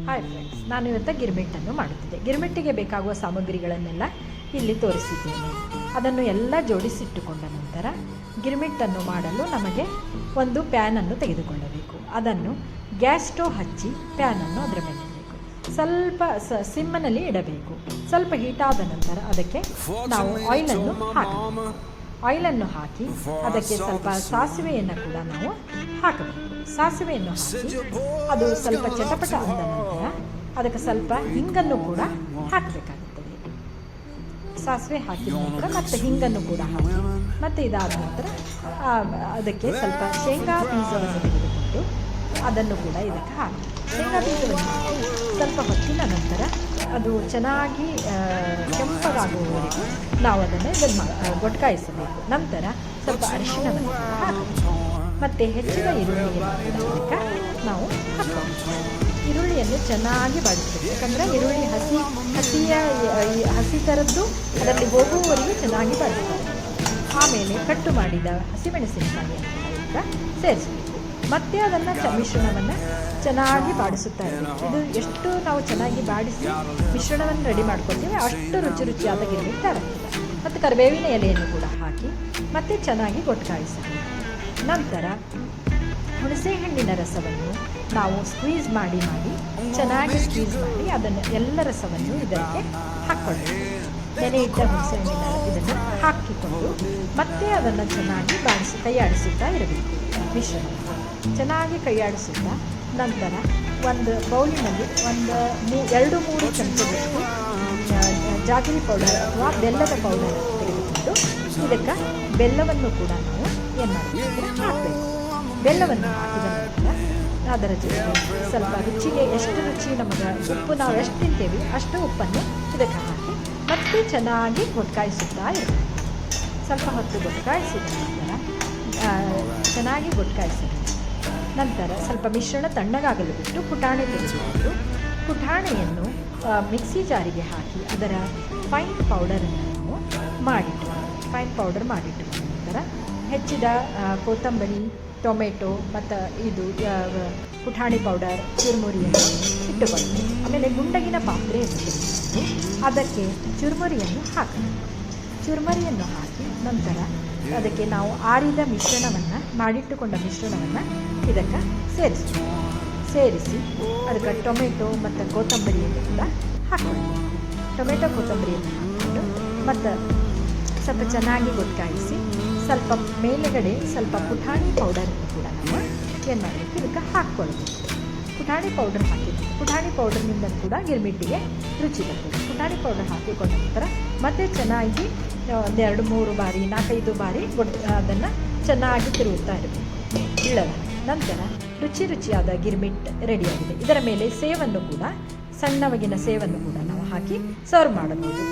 Hi friends, ನಾನು ಇವತ್ತು ಗಿರ್ಮಿಟ್ಟನ್ನು ಮಾಡುತ್ತಿದ್ದೆ. ಗಿರ್ಮಿಟ್ಟಿಗೆ ಬೇಕಾಗುವ ಸಾಮಗ್ರಿಗಳನ್ನೆಲ್ಲ ಇಲ್ಲಿ ತೋರಿಸಿದ್ದೇನೆ. ಅದನ್ನು ಎಲ್ಲ ಜೋಡಿಸಿಟ್ಟುಕೊಂಡ ನಂತರ ಗಿರ್ಮಿಟ್ಟನ್ನು ಮಾಡಲು ನಮಗೆ ಒಂದು ಪ್ಯಾನನ್ನು ತೆಗೆದುಕೊಳ್ಳಬೇಕು. ಅದನ್ನು ಗ್ಯಾಸ್ ಸ್ಟವ್ ಹಚ್ಚಿ ಪ್ಯಾನನ್ನು ಅದರ ಮೇಲೆ ಇಡಬೇಕು. ಸ್ವಲ್ಪ ಸಿಮ್ಮನಲ್ಲಿ ಇಡಬೇಕು. ಸ್ವಲ್ಪ ಹೀಟಾದ ನಂತರ ಅದಕ್ಕೆ ನಾವು ಆಯಿಲನ್ನು ಹಾಕಿ ಅದಕ್ಕೆ ಸ್ವಲ್ಪ ಸಾಸಿವೆಯನ್ನು ಕೂಡ ನಾವು ಹಾಕಬೇಕು. ಸಾಸಿವೆಯನ್ನು ಹಾಕಿ ಅದು ಸ್ವಲ್ಪ ಚಟಪಟ ಅಂದ ನಂತರ ಅದಕ್ಕೆ ಸ್ವಲ್ಪ ಹಿಂಗನ್ನು ಕೂಡ ಹಾಕಬೇಕಾಗುತ್ತದೆ. ಸಾಸಿವೆ ಹಾಕಿದ ನಂತರ ಮತ್ತೆ ಹಿಂಗನ್ನು ಕೂಡ ಹಾಕಿ ಮತ್ತು ಇದಾದ ನಂತರ ಅದಕ್ಕೆ ಸ್ವಲ್ಪ ಶೇಂಗಾ ಬೀಜವನ್ನು ತೆಗೆದುಕೊಂಡು ಅದನ್ನು ಕೂಡ ಇದಕ್ಕೆ ಹಾಕಿ ಶೇಂಗಾ ಬೀಜವನ್ನು ಹಾಕಿ ಸ್ವಲ್ಪ ಹೊತ್ತಿನ ನಂತರ ಅದು ಚೆನ್ನಾಗಿ ಕೆಂಪಗಾಗುವವರೆಗೂ ನಾವು ಅದನ್ನು ಗೊಟ್ಕಾಯಿಸಬೇಕು. ನಂತರ ಸ್ವಲ್ಪ ಅರಿಶಿಣವನ್ನು ಹಾಕಬೇಕು ಮತ್ತು ಹೆಚ್ಚಿನ ಈರುಳ್ಳಿಯನ್ನು ಕೂಡ ನಾವು ಹಾಕಬೇಕು. ಈರುಳ್ಳಿಯನ್ನು ಚೆನ್ನಾಗಿ ಬಾಡಿಸಬೇಕು. ಯಾಕಂದರೆ ಈರುಳ್ಳಿ ಹಸಿ ಥರದ್ದು ಅದರಲ್ಲಿ ಹೋಗುವವರೆಗೂ ಚೆನ್ನಾಗಿ ಬಾಡಿಸ್ತಾರೆ. ಆಮೇಲೆ ಕಟ್ಟು ಮಾಡಿದ ಹಸಿಮೆಣಸಿನಕಾಯಿಯನ್ನು ಕೂಡ ಸೇರಿಸಬೇಕು. ಮತ್ತು ಅದನ್ನು ಮಿಶ್ರಣವನ್ನು ಚೆನ್ನಾಗಿ ಬಾಡಿಸುತ್ತಾ ಇರಬೇಕು. ಇದು ಎಷ್ಟು ನಾವು ಚೆನ್ನಾಗಿ ಬಾಡಿಸಿ ಮಿಶ್ರಣವನ್ನು ರೆಡಿ ಮಾಡ್ಕೊಳ್ತೀವಿ ಅಷ್ಟು ರುಚಿಯಾದ ಗಿರ್ಮಿಟ್ಟು ತರುತ್ತದೆ. ಮತ್ತು ಕರಿಬೇವಿನ ಎಲೆಯನ್ನು ಕೂಡ ಹಾಕಿ ಮತ್ತೆ ಚೆನ್ನಾಗಿ ಗೊಟ್ಕಾಯಿಸಬೇಕು. ನಂತರ ಹುಣಸೆಹಣ್ಣಿನ ರಸವನ್ನು ನಾವು ಸ್ಕ್ವೀಸ್ ಮಾಡಿ ಚೆನ್ನಾಗಿ ಸ್ಕ್ವೀಸ್ ಮಾಡಿ ಅದನ್ನು ಎಲ್ಲ ರಸವನ್ನು ಇದಕ್ಕೆ ಹಾಕ್ಕೊಳ್ಳಬೇಕು. ನೆನೆ ಇಟ್ಟ ಹುಣಸೆಹಣ್ಣಿನ ಇದನ್ನು ಹಾಕಿಕೊಂಡು ಮತ್ತೆ ಅದನ್ನು ಚೆನ್ನಾಗಿ ಕೈಯಾಡಿಸುತ್ತಾ ಇರಬೇಕು. ಮಿಶ್ರಣವನ್ನು ಚೆನ್ನಾಗಿ ಕೈಯಾಡಿಸುತ್ತಾ ನಂತರ ಒಂದು ಬೌಲಿನಲ್ಲಿ 2-3 ಚಮಚದಷ್ಟು ಜಾಗರಿ ಪೌಡರ್ ಅಥವಾ ಬೆಲ್ಲದ ಪೌಡರ್ ತೆಗೆದುಕೊಂಡು ಇದಕ್ಕೆ ಬೆಲ್ಲವನ್ನು ಕೂಡ ನಾವು ಏನು ಮಾಡಬೇಕಂದ್ರೆ ಹಾಕಬೇಕು. ಬೆಲ್ಲವನ್ನು ಹಾಕಿದ ನಂತರ ಅದರ ಜೊತೆಗೆ ಸ್ವಲ್ಪ ರುಚಿಗೆ ಎಷ್ಟು ರುಚಿ ನಮಗೆ ಉಪ್ಪು ನಾವು ಎಷ್ಟು ತಿಂತೇವೆ ಅಷ್ಟು ಉಪ್ಪನ್ನು ಇದಕ್ಕೆ ಹಾಕಿ ಮತ್ತೆ ಚೆನ್ನಾಗಿ ಗೊಟ್ಕಾಯಿಸುತ್ತಾ ಇರಬೇಕು. ಸ್ವಲ್ಪ ಹೊತ್ತು ಗೊಟ್ಕಾಯಿಸಿದ ನಂತರ ಚೆನ್ನಾಗಿ ಗೊಟ್ಕಾಯಿಸಿದ ನಂತರ ಸ್ವಲ್ಪ ಮಿಶ್ರಣ ತಣ್ಣಗಾಗಲು ಬಿಟ್ಟು ಪುಟಾಣಿ ತೆಗೆದುಕೊಂಡು ಪುಟಾಣಿಯನ್ನು ಮಿಕ್ಸಿ ಜಾರಿಗೆ ಹಾಕಿ ಅದರ ಫೈನ್ ಪೌಡರನ್ನು ನಾವು ಫೈನ್ ಪೌಡರ್ ಮಾಡಿಟ್ಟು ನಂತರ ಹೆಚ್ಚಿದ ಕೊತ್ತಂಬರಿ, ಟೊಮೆಟೊ ಮತ್ತು ಇದು ಪುಟಾಣಿ ಪೌಡರ್, ಚುರುಮುರಿಯನ್ನು ಇಟ್ಟುಕೊಳ್ಳಬೇಕು. ಆಮೇಲೆ ಗುಂಡಗಿನ ಪಾತ್ರೆಯನ್ನು ತೆಗೆದುಕೊಂಡು ಅದಕ್ಕೆ ಚುರುಮುರಿಯನ್ನು ಹಾಕಿ ನಂತರ ಅದಕ್ಕೆ ನಾವು ಆರಿದ ಮಾಡಿಟ್ಟುಕೊಂಡ ಮಿಶ್ರಣವನ್ನು ಇದಕ್ಕೆ ಸೇರಿಸಿ ಅದಕ್ಕೆ ಟೊಮೆಟೊ ಮತ್ತು ಕೊತ್ತಂಬರಿಯನ್ನು ಕೂಡ ಹಾಕ್ಕೊಳ್ಳಿ. ಟೊಮೆಟೊ ಕೊತ್ತಂಬರಿಯನ್ನು ಹಾಕಿಕೊಂಡು ಮತ್ತು ಸ್ವಲ್ಪ ಚೆನ್ನಾಗಿ ಗೊಟ್ಕಾಯಿಸಿ ಸ್ವಲ್ಪ ಮೇಲುಗಡೆ ಸ್ವಲ್ಪ ಪುಟಾಣಿ ಪೌಡರನ್ನು ಕೂಡ ನಾವು ಏನು ಮಾಡಬೇಕು ಇದಕ್ಕೆ ಹಾಕ್ಕೊಳ್ಬೇಕು. ಪುಟಾಣಿ ಪೌಡರ್ ಹಾಕಿದ್ದು ಪುಟಾಣಿ ಪೌಡರ್ನಿಂದ ಕೂಡ ಗಿರ್ಮಿಟ್ಟಿಗೆ ರುಚಿ ಬರ್ತದೆ. ಪುಟಾಣಿ ಪೌಡರ್ ಹಾಕಿಕೊಂಡ ನಂತರ ಮತ್ತೆ ಚೆನ್ನಾಗಿ 2-3 ಬಾರಿ 4-5 ಬಾರಿ ಅದನ್ನು ಚೆನ್ನಾಗಿ ತಿರುಗುತ್ತಾ ಇರಬೇಕು ಇಳ್ಳದ ನಂತರ ರುಚಿಯಾದ ಗಿರ್ಮಿಟ್ ರೆಡಿಯಾಗಿದೆ. ಇದರ ಮೇಲೆ ಸೇವನ್ನು ಕೂಡ ಸಣ್ಣವಾಗಿನ ಸೇವನ್ನು ಕೂಡ ನಾವು ಹಾಕಿ ಸರ್ವ್ ಮಾಡಬಹುದು.